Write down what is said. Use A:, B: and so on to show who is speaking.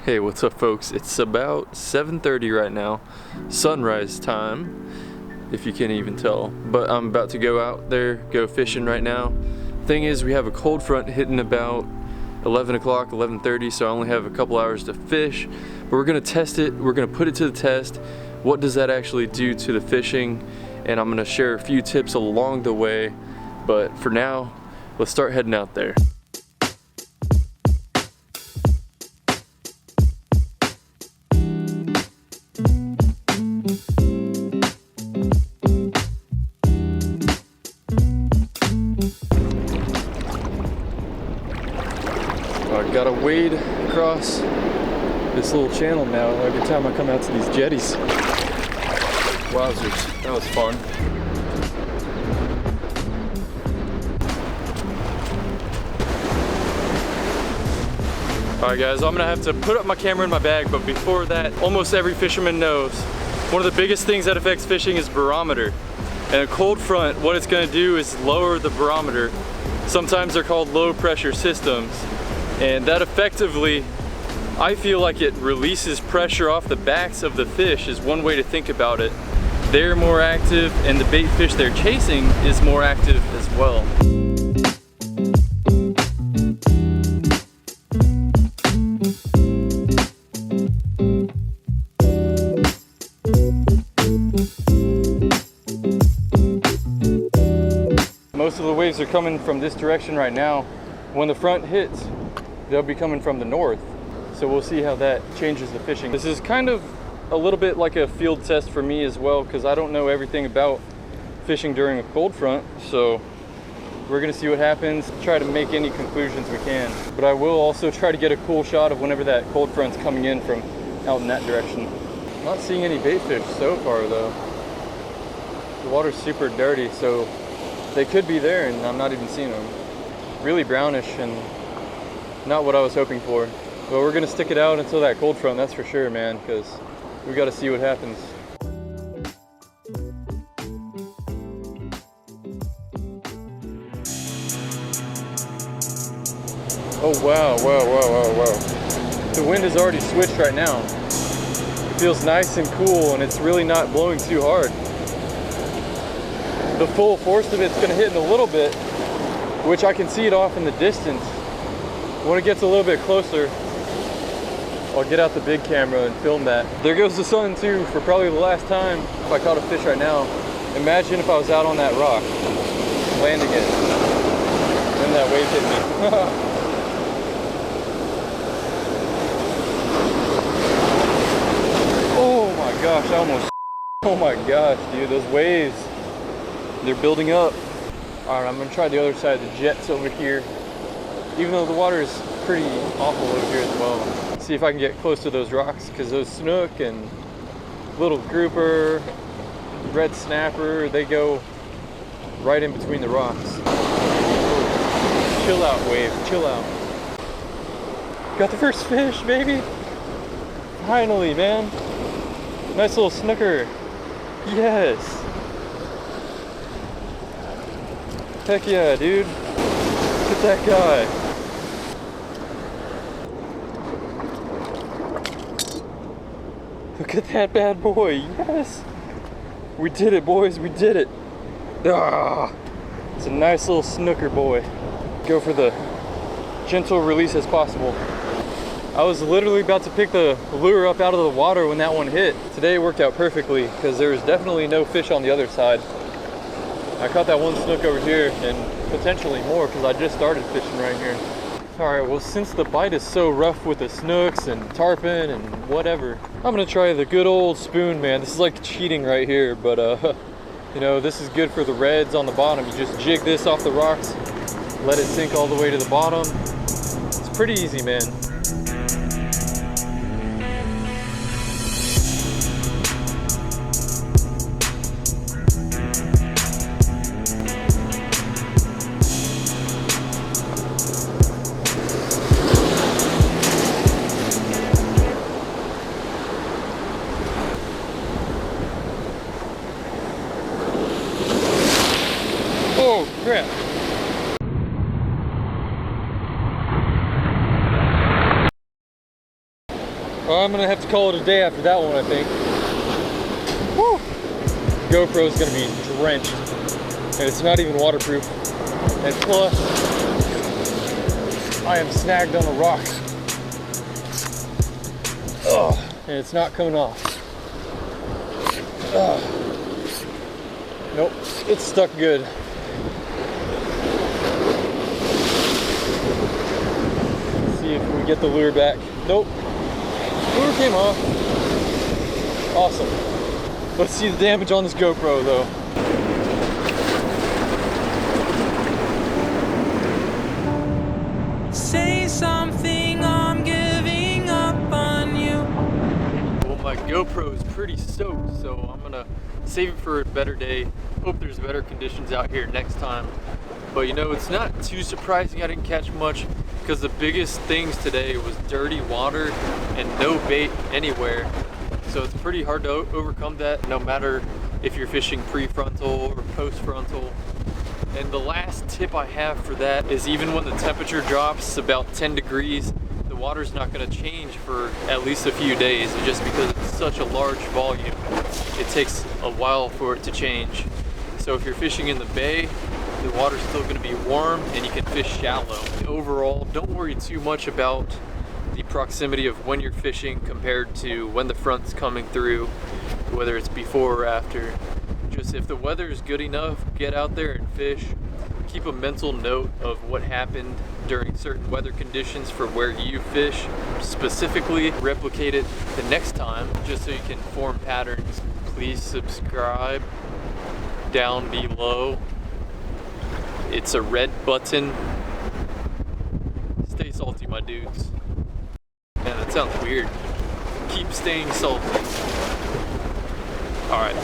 A: Hey, what's up folks? It's about 7:30 right now, sunrise time, if you can't even tell. But I'm about to go out there, go fishing right now. Thing is, we have a cold front hitting about 11 o'clock, 11:30, so I only have a couple hours to fish. But we're gonna test it, we're gonna put it to the test. What does that actually do to the fishing? And I'm gonna share a few tips along the way. But for now, let's start heading out there. I gotta wade across this little channel now every time I come out to these jetties. Wowzers, that was fun. Alright guys, I'm gonna have to put up my camera in my bag, but before that, almost every fisherman knows one of the biggest things that affects fishing is barometer. And a cold front, what it's gonna do is lower the barometer. Sometimes they're called low pressure systems. And that effectively, I feel like it releases pressure off the backs of the fish is one way to think about it. They're more active and the bait fish they're chasing is more active as well. Most of the waves are coming from this direction right now. When the front hits, they'll be coming from the north. So we'll see how that changes the fishing. This is kind of a little bit like a field test for me as well, because I don't know everything about fishing during a cold front. So we're gonna see what happens, try to make any conclusions we can. But I will also try to get a cool shot of whenever that cold front's coming in from out in that direction. I'm not seeing any bait fish so far though. The water's super dirty, so they could be there and I'm not even seeing them. Really brownish and not what I was hoping for. But we're gonna stick it out until that cold front, that's for sure, man, because we gotta see what happens. Oh wow, wow. The wind has already switched right now. It feels nice and cool and it's really not blowing too hard. The full force of it's gonna hit in a little bit, which I can see it off in the distance. When it gets a little bit closer, I'll get out the big camera and film that. There goes the sun too, for probably the last time. If I caught a fish right now, imagine if I was out on that rock, landing it, then that wave hit me. Oh my gosh, I almost, oh my gosh, dude, those waves, they're building up. All right, I'm gonna try the other side of the jets over here, even though the water is pretty awful over here as well. See if I can get close to those rocks, because those snook and little grouper, red snapper, they go right in between the rocks. Chill out, wave, chill out. Got the first fish, baby. Finally, man. Nice little snooker. Yes. Heck yeah, dude. Look at that guy. Look at that bad boy, yes! We did it, boys, we did it! Ah, it's a nice little snooker boy. Go for the gentle release as possible. I was literally about to pick the lure up out of the water when that one hit. Today it worked out perfectly, because there was definitely no fish on the other side. I caught that one snook over here, and potentially more, because I just started fishing right here. Alright, well since the bite is so rough with the snooks and tarpon and whatever, I'm gonna try the good old spoon, man. This is like cheating right here, but you know, this is good for the reds on the bottom. You just jig this off the rocks, let it sink all the way to the bottom. It's pretty easy, man. Oh crap. Well, I'm gonna have to call it a day after that one, I think. Woo! GoPro's gonna be drenched, and it's not even waterproof. And plus, I am snagged on a rock. Ugh, and it's not coming off. Ugh. Nope, it's stuck good. Let's see if we get the lure back. Nope, lure came off. Awesome. Let's see the damage on this GoPro though.
B: Say something, I'm giving up on you.
A: Well, my GoPro is pretty soaked, so I'm gonna save it for a better day. Hope there's better conditions out here next time. But you know, it's not too surprising I didn't catch much, because the biggest things today was dirty water and no bait anywhere. So it's pretty hard to overcome that, no matter if you're fishing pre-frontal or post-frontal. And the last tip I have for that is, even when the temperature drops about 10 degrees, the water's not going to change for at least a few days, just because it's such a large volume. It takes a while for it to change. So if you're fishing in the bay, the water's still going to be warm and you can fish shallow. Overall, don't worry too much about the proximity of when you're fishing compared to when the front's coming through, whether it's before or after. Just if the weather is good enough, get out there and fish. Keep a mental note of what happened during certain weather conditions for where you fish. Specifically, replicate it the next time, just so you can form patterns. Please subscribe down below. It's a red button. Stay salty, my dudes. Man, that sounds weird. Keep staying salty. All right.